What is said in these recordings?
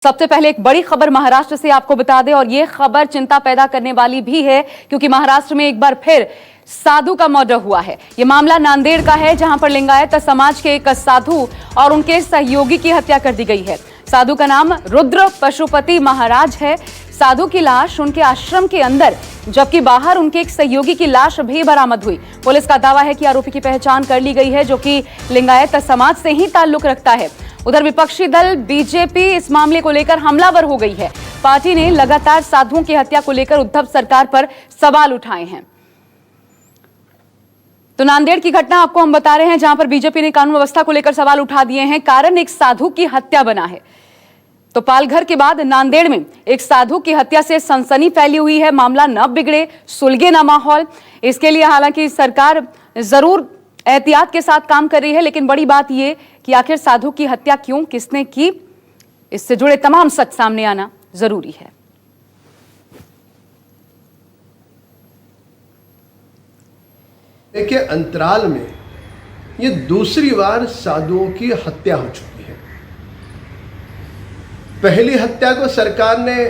सबसे पहले एक बड़ी खबर महाराष्ट्र से आपको बता दें और ये खबर चिंता पैदा करने वाली भी है क्योंकि महाराष्ट्र में एक बार फिर साधु का मर्डर हुआ है। ये मामला नांदेड़ का है जहां पर लिंगायत समाज के एक साधु और उनके सहयोगी की हत्या कर दी गई है। साधु का नाम रुद्र पशुपति महाराज है। साधु की लाश उनके आश्रम के अंदर जबकि बाहर उनके एक सहयोगी की लाश भी बरामद हुई। पुलिस का दावा है कि आरोपी की पहचान कर ली गई है जो कि लिंगायत समाज से ही ताल्लुक रखता है। उधर विपक्षी दल बीजेपी इस मामले को लेकर हमलावर हो गई है। पार्टी ने लगातार साधुओं की हत्या को लेकर उद्धव सरकार पर सवाल उठाए हैं। तो नांदेड़ की घटना आपको हम बता रहे हैं जहां पर बीजेपी ने कानून व्यवस्था को लेकर सवाल उठा दिए हैं। कारण एक साधु की हत्या बना है। तो पालघर के बाद नांदेड़ में एक साधु की हत्या से सनसनी फैली हुई है। मामला न बिगड़े, सुलगे न माहौल, इसके लिए हालांकि सरकार जरूर एहतियात के साथ काम कर रही है, लेकिन बड़ी बात यह कि आखिर साधु की हत्या क्यों, किसने की, इससे जुड़े तमाम सच सामने आना जरूरी है। देखिए, अंतराल में ये दूसरी बार साधुओं की हत्या हो चुकी है। पहली हत्या को सरकार ने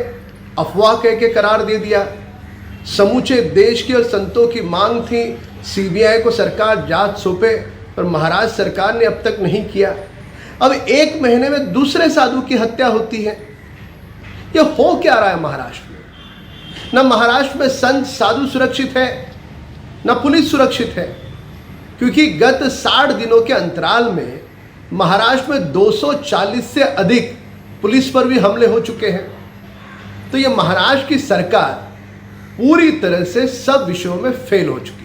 अफवाह कह के करार दे दिया। समूचे देश की और संतों की मांग थी सीबीआई को सरकार जांच सौंपे, पर महाराष्ट्र सरकार ने अब तक नहीं किया। अब एक महीने में दूसरे साधु की हत्या होती है। ये हो क्या रहा है महाराष्ट्र में? न महाराष्ट्र में संत साधु सुरक्षित है, न पुलिस सुरक्षित है, क्योंकि गत 60 दिनों के अंतराल में महाराष्ट्र में 240 से अधिक पुलिस पर भी हमले हो चुके हैं। तो ये महाराष्ट्र की सरकार पूरी तरह से सब विषयों में फेल हो चुकी है।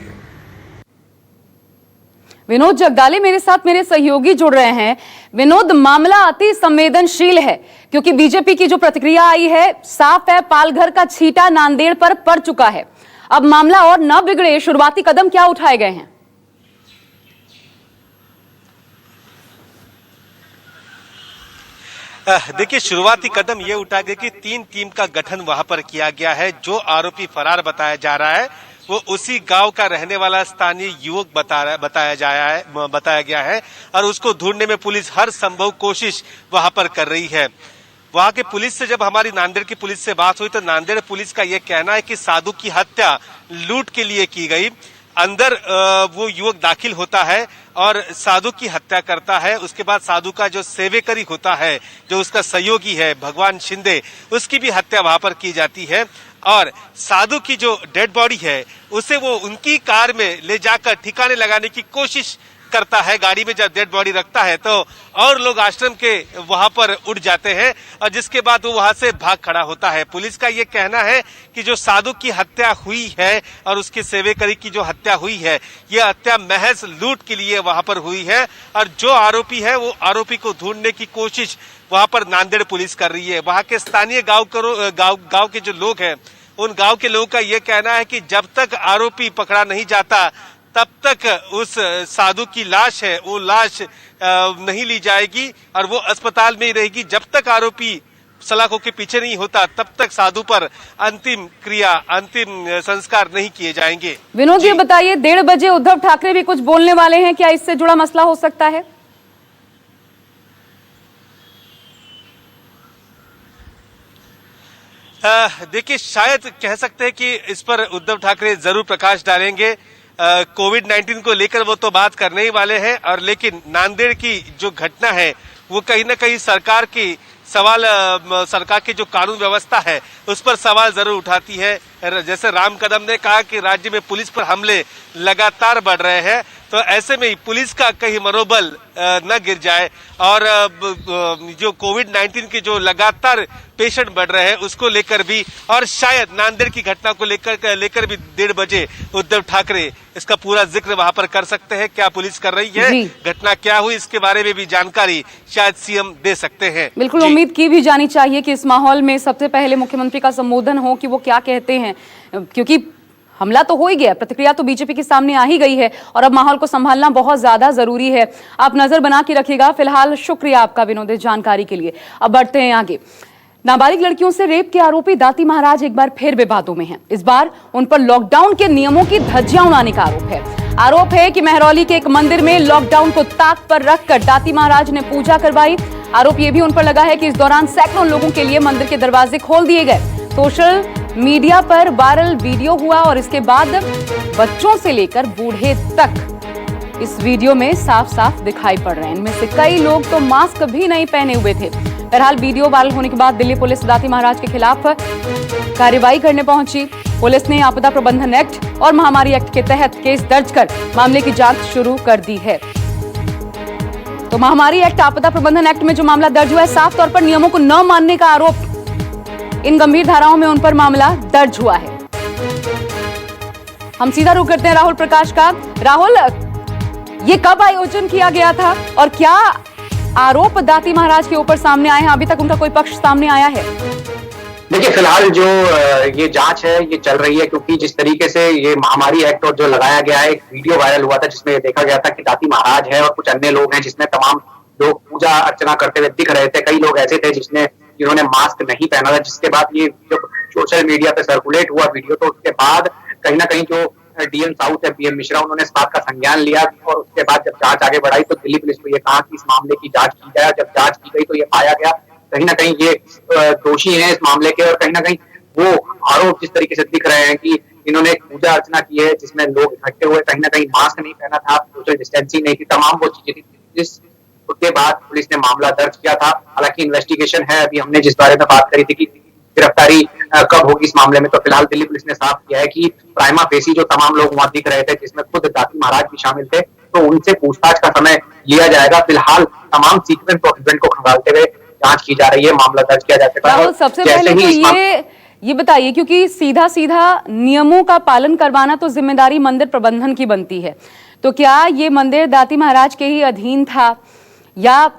विनोद जगदाले मेरे साथ मेरे सहयोगी जुड़ रहे हैं। विनोद, मामला अति संवेदनशील है क्योंकि बीजेपी की जो प्रतिक्रिया आई है साफ है, पालघर का छींटा नांदेड़ पर पड़ चुका है। अब मामला और न बिगड़े, शुरुआती कदम क्या उठाए गए हैं? देखिए, शुरुआती कदम ये उठाया गया कि 3 टीम का गठन वहां पर किया गया है। जो आरोपी फरार बताया जा रहा है वो उसी गांव का रहने वाला स्थानीय युवक बताया गया है और उसको ढूंढने में पुलिस हर संभव कोशिश वहां पर कर रही है। वहां के पुलिस से जब हमारी नांदेड़ की पुलिस से बात हुई तो नांदेड़ पुलिस का यह कहना है कि साधु की हत्या लूट के लिए की गई। अंदर वो युवक दाखिल होता है और साधु की हत्या करता है। उसके बाद साधु का जो सेवेकरी होता है, जो उसका सहयोगी है भगवान शिंदे, उसकी भी हत्या वहां पर की जाती है और साधु की जो डेड बॉडी है उसे वो उनकी कार में ले जाकर ठिकाने लगाने की कोशिश करता है। गाड़ी में जब डेड बॉडी रखता है तो और लोग आश्रम के वहां पर उठ जाते हैं और जिसके बाद वो वहां से भाग खड़ा होता है। पुलिस का ये कहना है कि जो साधु की हत्या हुई है और उसके सेवेकरी की जो हत्या हुई है, ये हत्या महज लूट के लिए वहां पर हुई है और जो आरोपी है वो आरोपी को ढूंढने की कोशिश वहां पर नांदेड़ पुलिस कर रही है। वहां के स्थानीय गांव के जो लोग हैं, उन गांव के लोगों का ये कहना है कि जब तक आरोपी पकड़ा नहीं जाता तब तक उस साधु की लाश है वो लाश नहीं ली जाएगी और वो अस्पताल में ही रहेगी। जब तक आरोपी सलाखों के पीछे नहीं होता तब तक साधु पर अंतिम क्रिया, अंतिम संस्कार नहीं किए जाएंगे। विनोद, ये बताइए, 1:30 बजे उद्धव ठाकरे भी कुछ बोलने वाले हैं, क्या इससे जुड़ा मसला हो सकता है? देखिए, शायद कह सकते हैं कि इस पर उद्धव ठाकरे जरूर प्रकाश डालेंगे। कोविड-19 को लेकर वो तो बात करने ही वाले हैं और लेकिन नांदेड़ की जो घटना है वो कहीं ना कहीं सरकार की जो कानून व्यवस्था है उस पर सवाल जरूर उठाती है। जैसे राम कदम ने कहा कि राज्य में पुलिस पर हमले लगातार बढ़ रहे हैं, तो ऐसे में ही पुलिस का कहीं मनोबल न गिर जाए और जो कोविड-19 के जो लगातार पेशेंट बढ़ रहे हैं उसको लेकर भी और शायद नांदेड़ की घटना को लेकर भी 1:30 बजे उद्धव ठाकरे इसका पूरा जिक्र वहां पर कर सकते हैं। क्या पुलिस कर रही है, घटना क्या हुई, इसके बारे में भी जानकारी शायद सीएम दे सकते हैं। बिल्कुल, उम्मीद की भी जानी चाहिए कि इस माहौल में सबसे पहले मुख्यमंत्री का संबोधन हो कि वो क्या कहते हैं, क्योंकि हमला तो हो ही गया, प्रतिक्रिया तो बीजेपी के सामने आ ही गई है और अब माहौल को संभालना बहुत ज्यादा जरूरी है। आप नजर बना के रखिएगा। फिलहाल शुक्रिया आपका विनोद जानकारी के लिए। अब बढ़ते हैं आगे। नाबालिग लड़कियों से रेप के आरोपी दाती महाराज एक बार फिर विवादों में हैं। इस बार उन पर लॉकडाउन के नियमों की धज्जियां उड़ाने का आरोप है कि मेहरौली के एक मंदिर में लॉकडाउन को ताक पर रखकर दाती महाराज ने पूजा करवाई। आरोप यह भी उन पर लगा है कि इस दौरान सैकड़ों लोगों के लिए मंदिर के दरवाजे खोल दिए गए। सोशल मीडिया पर वायरल वीडियो हुआ और इसके बाद बच्चों से लेकर बूढ़े तक इस वीडियो में साफ साफ दिखाई पड़ रहे हैं। इनमें से कई लोग तो मास्क भी नहीं पहने हुए थे। बहरहाल वीडियो वायरल होने के बाद दिल्ली पुलिस दाती महाराज के खिलाफ कार्रवाई करने पहुंची। पुलिस ने आपदा प्रबंधन एक्ट और महामारी एक्ट के तहत केस दर्ज कर मामले की जांच शुरू कर दी है। तो महामारी एक्ट, आपदा प्रबंधन एक्ट में जो मामला दर्ज हुआ है, साफ तौर पर नियमों को न मानने का आरोप, इन गंभीर धाराओं में उन पर मामला दर्ज हुआ है। हम सीधा रुख करते हैं राहुल प्रकाश का। राहुल, ये कब आयोजन किया गया था और क्या आरोप दाती महाराज के ऊपर सामने आए हैं? अभी तक उनका कोई पक्ष सामने आया है? देखिए, फिलहाल जो ये जांच है ये चल रही है, क्योंकि जिस तरीके से ये महामारी एक्ट और जो लगाया गया है, एक वीडियो वायरल हुआ था जिसमें देखा गया था कि दाती महाराज है और कुछ अन्य लोग हैं, जिसमें तमाम लोग पूजा अर्चना करते हुए दिख रहे थे। कई लोग ऐसे थे जिन्होंने मास्क नहीं पहना था। जिसके बाद ये जब सोशल मीडिया पे सर्कुलेट हुआ वीडियो, तो उसके बाद कहीं ना कहीं जो डीएम साउथ है पीएम मिश्रा, उन्होंने इस बात का संज्ञान लिया और उसके बाद जब जांच आगे बढ़ाई तो दिल्ली पुलिस को ये कहा कि इस मामले की जांच की जाए। जब जांच की गई तो ये पाया गया कहीं ना कहीं ये दोषी हैं इस मामले के, और कहीं ना कहीं वो आरोप जिस तरीके से दिख रहे हैं कि इन्होंने एक पूजा अर्चना की है जिसमें लोग इकट्ठे हुए, कहीं ना कहीं मास्क नहीं पहना था, सोशल डिस्टेंसिंग नहीं थी, तमाम वो चीजें थी। उसके बाद पुलिस ने मामला दर्ज किया था। हालांकि इन्वेस्टिगेशन है। अभी हमने जिस बारे में बात करी थी कि गिरफ्तारी कब होगी इस मामले में, तो फिलहाल दिल्ली पुलिस ने साफ किया है कि प्राइमा फेसी जो तमाम लोग वहां दिख रहे थे, जिसमें खुद दाती महाराज भी शामिल थे, तो उनसे पूछताछ का समय लिया जाएगा। फिलहाल तमाम सीक्वेंस ऑफ इवेंट को खंगालते हुए जांच की जा रही है, मामला दर्ज किया जा चुका है। सबसे पहले तो ये बताइए, क्योंकि सीधा सीधा नियमों का पालन करवाना तो जिम्मेदारी मंदिर प्रबंधन की बनती है, तो क्या ये मंदिर दाती महाराज के ही अधीन था या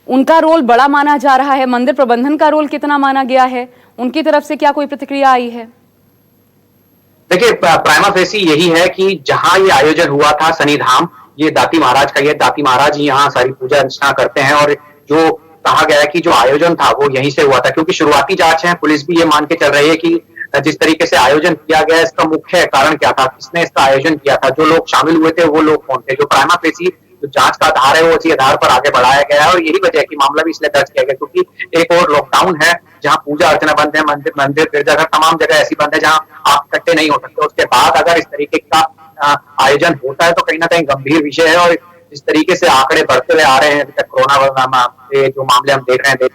उनका रोल बड़ा माना जा रहा है? मंदिर प्रबंधन का रोल कितना माना गया है? उनकी तरफ से क्या कोई प्रतिक्रिया आई है? देखिए, प्राइमा फेसी यही है कि जहां ये आयोजन हुआ था शनिधाम, ये दाती महाराज का, ये दाती महाराज ही यहाँ सारी पूजा अर्चना करते हैं, और जो कहा गया है कि जो आयोजन था वो यहीं से हुआ था। क्योंकि शुरुआती जांच है, पुलिस भी ये मान के चल रही है कि जिस तरीके से आयोजन किया गया इसका मुख्य कारण क्या था, किसने इसका आयोजन किया था, जो लोग शामिल हुए थे वो लोग कौन थे। जो प्राइमा फेसी जो जांच का आधार है वो उसी आधार पर आगे बढ़ाया गया है, और यही वजह है कि मामला भी इसलिए दर्ज किया गया क्योंकि एक और लॉकडाउन है जहां पूजा अर्चना बंद है, मंदिर गिरजाघर तमाम जगह ऐसी बंद है जहां आप इकट्ठे नहीं हो सकते। उसके बाद अगर इस तरीके का आयोजन होता है तो कहीं ना कहीं गंभीर विषय है, और जिस तरीके से आंकड़े बढ़ते हुए आ रहे हैं अभी तक कोरोना के जो मामले हम देख रहे हैं,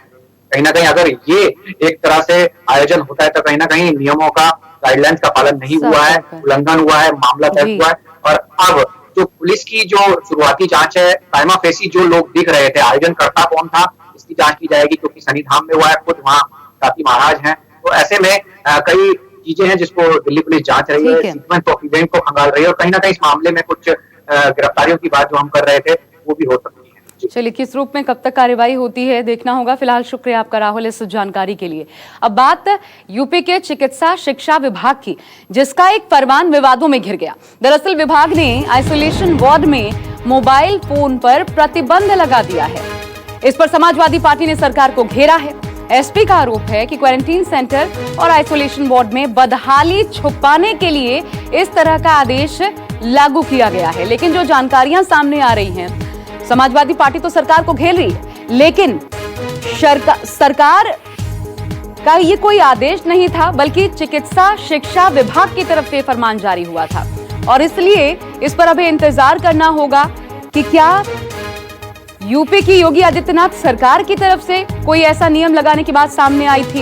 कहीं ना कहीं अगर ये एक तरह से आयोजन होता है तो कहीं ना कहीं नियमों का, गाइडलाइंस का पालन नहीं हुआ है, उल्लंघन हुआ है, मामला दर्ज हुआ है। और अब जो पुलिस की जो शुरुआती जांच है, प्राइमा फेसी जो लोग दिख रहे थे, आयोजनकर्ता कौन था, इसकी जांच की जाएगी, क्योंकि शनिधाम में हुआ है, खुद वहां दाती महाराज हैं। तो ऐसे में कई चीजें हैं जिसको दिल्ली पुलिस जांच रही है, सीक्वेंस ऑफ इवेंट को खंगाल रही है, और कहीं ना कहीं इस मामले में कुछ गिरफ्तारियों की बात जो हम कर रहे थे वो भी हो सकती है। चलिए, किस रूप में कब तक कार्रवाई होती है देखना होगा। फिलहाल शुक्रिया आपका राहुल इस जानकारी के लिए। अब बात यूपी के चिकित्सा शिक्षा विभाग की, जिसका एक फरमान विवादों में घिर गया। दरअसल विभाग ने आइसोलेशन वार्ड में मोबाइल फोन पर प्रतिबंध लगा दिया है। इस पर समाजवादी पार्टी ने सरकार को घेरा है। एसपी का आरोप है कि क्वारंटीन सेंटर और आइसोलेशन वार्ड में बदहाली छुपाने के लिए इस तरह का आदेश लागू किया गया है। लेकिन जो जानकारियां सामने आ रही हैं, समाजवादी पार्टी तो सरकार को घेर रही है, लेकिन सरकार का ये कोई आदेश नहीं था, बल्कि चिकित्सा शिक्षा विभाग की तरफ से फरमान जारी हुआ था। और इसलिए इस पर अभी इंतजार करना होगा कि क्या यूपी की योगी आदित्यनाथ सरकार की तरफ से कोई ऐसा नियम लगाने की बात सामने आई थी,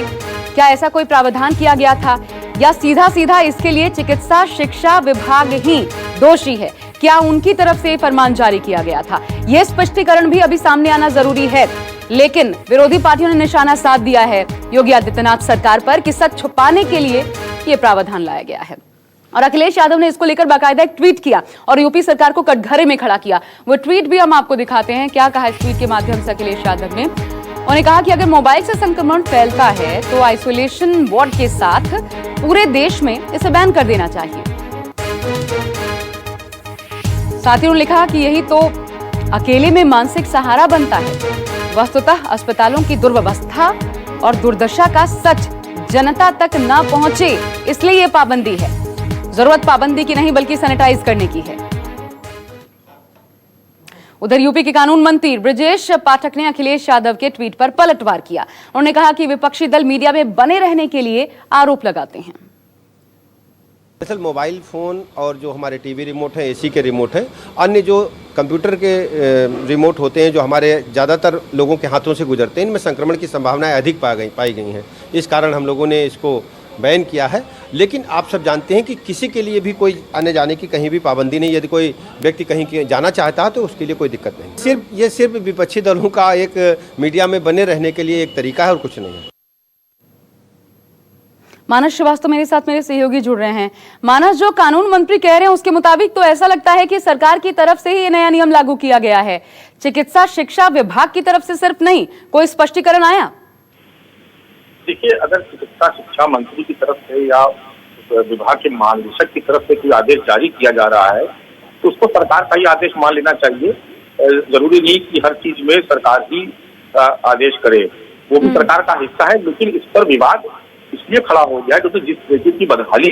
क्या ऐसा कोई प्रावधान किया गया था, या सीधा सीधा इसके लिए चिकित्सा शिक्षा विभाग ही दोषी है, क्या उनकी तरफ से फरमान जारी किया गया था? यह स्पष्टीकरण भी अभी सामने आना जरूरी है। लेकिन विरोधी पार्टियों ने निशाना साध दिया है योगी आदित्यनाथ सरकार पर कि सच छुपाने के लिए यह प्रावधान लाया गया है। और अखिलेश यादव ने इसको लेकर बाकायदा एक ट्वीट किया और यूपी सरकार को कटघरे में खड़ा किया। वो ट्वीट भी हम आपको दिखाते हैं। क्या कहा इस ट्वीट के माध्यम से अखिलेश यादव ने? उन्होंने कहा कि अगर मोबाइल से संक्रमण फैलता है तो आइसोलेशन वार्ड के साथ पूरे देश में इसे बैन कर देना चाहिए। साथ ही उन्होंने लिखा कि यही तो अकेले में मानसिक सहारा बनता है। वस्तुतः अस्पतालों की दुर्व्यवस्था और दुर्दशा का सच जनता तक न पहुंचे, इसलिए ये पाबंदी है। जरूरत पाबंदी की नहीं बल्कि सैनिटाइज करने की है। उधर यूपी के कानून मंत्री ब्रजेश पाठक ने अखिलेश यादव के ट्वीट पर पलटवार किया। उन्होंने कहा कि विपक्षी दल मीडिया में बने रहने के लिए आरोप लगाते हैं। दरअसल मोबाइल फ़ोन और जो हमारे टीवी रिमोट है, एसी के रिमोट है, अन्य जो कंप्यूटर के रिमोट होते हैं जो हमारे ज़्यादातर लोगों के हाथों से गुजरते हैं, इनमें संक्रमण की संभावनाएं अधिक पाई गई हैं। इस कारण हम लोगों ने इसको बैन किया है। लेकिन आप सब जानते हैं कि किसी के लिए भी कोई आने जाने की कहीं भी पाबंदी नहीं। यदि कोई व्यक्ति कहीं जाना चाहता है तो उसके लिए कोई दिक्कत नहीं। ये सिर्फ विपक्षी दलों का एक मीडिया में बने रहने के लिए एक तरीका है और कुछ नहीं है। मानस श्रीवास्तव मेरे साथ मेरे सहयोगी जुड़ रहे हैं। मानस, जो कानून मंत्री कह रहे हैं उसके मुताबिक तो ऐसा लगता है कि सरकार की तरफ से ही ये नया नियम लागू किया गया है, चिकित्सा शिक्षा विभाग की तरफ से सिर्फ नहीं। कोई स्पष्टीकरण आया? देखिए, अगर चिकित्सा शिक्षा मंत्री की तरफ से या विभाग के महानिदेशक की तरफ से कोई आदेश जारी किया जा रहा है तो उसको सरकार का ही आदेश मान लेना चाहिए। जरूरी नहीं कि हर चीज में सरकार ही आदेश करे, वो भी सरकार का हिस्सा है। लेकिन इस पर विवाद इसलिए खड़ा हो गया क्योंकि जिस तरीके की बदहाली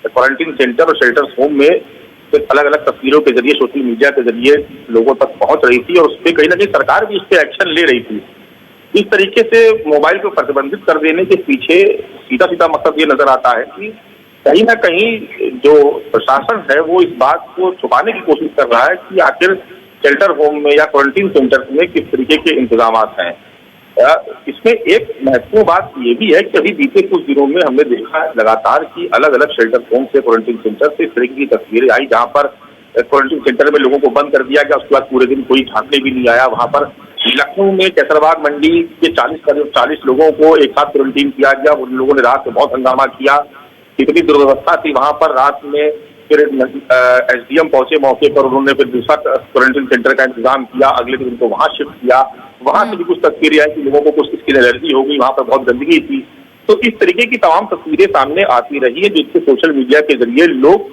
क्वारंटीन सेंटर और शेल्टर्स होम में अलग अलग तस्वीरों के जरिए, सोशल मीडिया के जरिए लोगों तक पहुंच रही थी और उस पर कहीं ना कहीं सरकार भी इस पे एक्शन ले रही थी। इस तरीके से मोबाइल को प्रतिबंधित कर देने के पीछे सीधा सीधा मकसद ये नजर आता है कि कहीं ना कहीं जो प्रशासन है वो इस बात को छुपाने की कोशिश कर रहा है कि आखिर शेल्टर होम में या क्वारंटीन सेंटर में किस तरीके के इंतजाम हैं। इसमें एक महत्वपूर्ण बात ये भी है कि अभी बीते कुछ दिनों में हमने देखा लगातार कि अलग अलग शेल्टर होम से, क्वारंटीन सेंटर से इस तरीके की तस्वीरें आई जहां पर क्वारंटीन सेंटर में लोगों को बंद कर दिया गया। उसके बाद पूरे दिन कोई झांकने भी नहीं आया। वहां पर लखनऊ में कैसरबाग मंडी के 40 लोगों को एक साथ क्वारंटीन किया गया। उन लोगों ने रात में बहुत हंगामा किया। इतनी दुर्व्यवस्था थी वहां पर। रात में फिर एसडीएम पहुंचे मौके पर, उन्होंने फिर दूसरा क्वारंटीन सेंटर का इंतजाम किया। अगले दिन उनको वहां शिफ्ट किया। वहां से भी कुछ तस्वीरें आई कि लोगों को कुछ इसकी एलर्जी हो गई, वहां पर बहुत गंदगी थी। तो इस तरीके की तमाम तस्वीरें सामने आती रही है जिससे सोशल मीडिया के जरिए लोग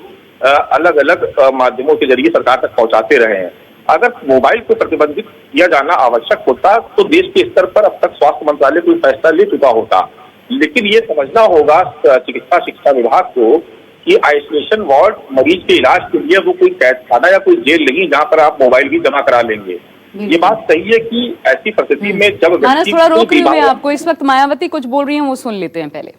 अलग अलग माध्यमों के जरिए सरकार तक पहुंचाते रहे हैं। अगर मोबाइल को प्रतिबंधित किया जाना आवश्यक होता तो देश के स्तर पर अब तक स्वास्थ्य मंत्रालय कोई फैसला ले चुका होता। लेकिन ये समझना होगा चिकित्सा शिक्षा विभाग को कि आइसोलेशन वार्ड मरीज के इलाज के लिए वो कोई कैदखाना या कोई जेल नहीं जहां पर आप मोबाइल भी जमा करा लेंगे। ये बात सही है कि ऐसी परिस्थिति में जब मानस, थोड़ा रोक रही हूं मैं आपको। इस वक्त मायावती कुछ बोल रही हैं, वो सुन लेते हैं पहले।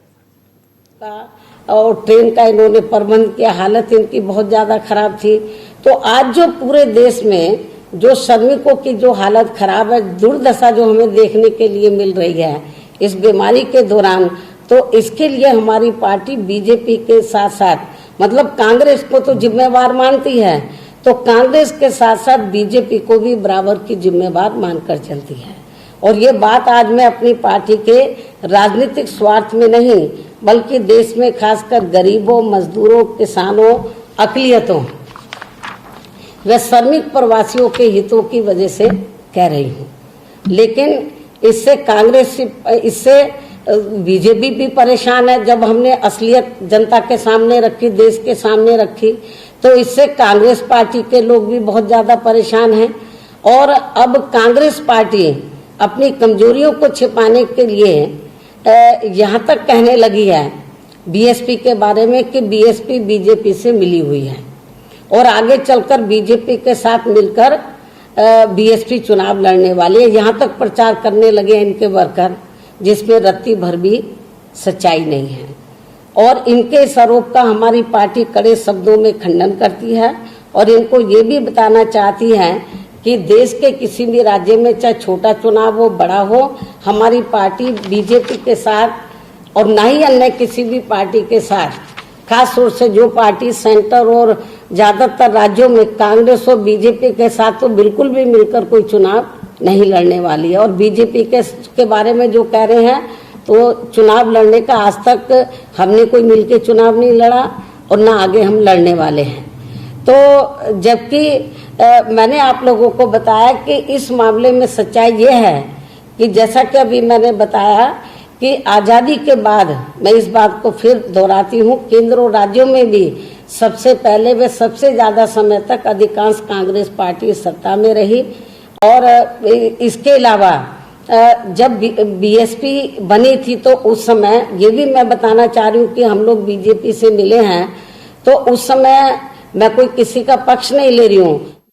और ट्रेन का इन्होंने प्रबंध किया, हालत इनकी बहुत ज्यादा खराब थी। तो आज जो पूरे देश में जो श्रमिकों की जो हालत खराब है, दुर्दशा जो हमें देखने के लिए मिल रही है इस बीमारी के दौरान, तो इसके लिए हमारी पार्टी बीजेपी के साथ साथ, मतलब कांग्रेस को तो जिम्मेवार मानती है, तो कांग्रेस के साथ साथ बीजेपी को भी बराबर की जिम्मेवार मानकर चलती है। और ये बात आज मैं अपनी पार्टी के राजनीतिक स्वार्थ में नहीं बल्कि देश में खासकर गरीबों, मजदूरों, किसानों, अकलियतों व श्रमिक प्रवासियों के हितों की वजह से कह रही हूँ। लेकिन इससे बीजेपी भी परेशान है। जब हमने असलियत जनता के सामने रखी, देश के सामने रखी, तो इससे कांग्रेस पार्टी के लोग भी बहुत ज्यादा परेशान हैं। और अब कांग्रेस पार्टी अपनी कमजोरियों को छिपाने के लिए यहाँ तक कहने लगी है बीएसपी के बारे में कि बीएसपी बीजेपी से मिली हुई है और आगे चलकर बीजेपी के साथ मिलकर बीएसपी चुनाव लड़ने वाली है। यहाँ तक प्रचार करने लगे इनके वर्कर, जिसमें रत्ती भर भी सच्चाई नहीं है। और इनके इस आरोप का हमारी पार्टी कड़े शब्दों में खंडन करती है और इनको ये भी बताना चाहती है कि देश के किसी भी राज्य में चाहे छोटा चुनाव हो, बड़ा हो, हमारी पार्टी बीजेपी के साथ और न ही अन्य किसी भी पार्टी के साथ, खास तौर से जो पार्टी सेंटर और ज्यादातर राज्यों में कांग्रेस और बीजेपी के साथ तो बिल्कुल भी मिलकर कोई चुनाव नहीं लड़ने वाली है। और बीजेपी के बारे में जो कह रहे हैं, तो चुनाव लड़ने का आज तक हमने कोई मिलके चुनाव नहीं लड़ा और ना आगे हम लड़ने वाले हैं। तो जबकि मैंने आप लोगों को बताया कि इस मामले में सच्चाई ये है कि जैसा कि अभी मैंने बताया कि आज़ादी के बाद, मैं इस बात को फिर दोहराती हूँ, केंद्र और राज्यों में भी सबसे पहले व सबसे ज़्यादा समय तक अधिकांश कांग्रेस पार्टी सत्ता में रही। और इसके अलावा जब बीएसपी बनी थी तो उस समय ये भी मैं बताना चाह रही हूँ कि हम लोग बीजेपी से मिले हैं, तो उस समय मैं कोई किसी का पक्ष नहीं ले रही हूँ।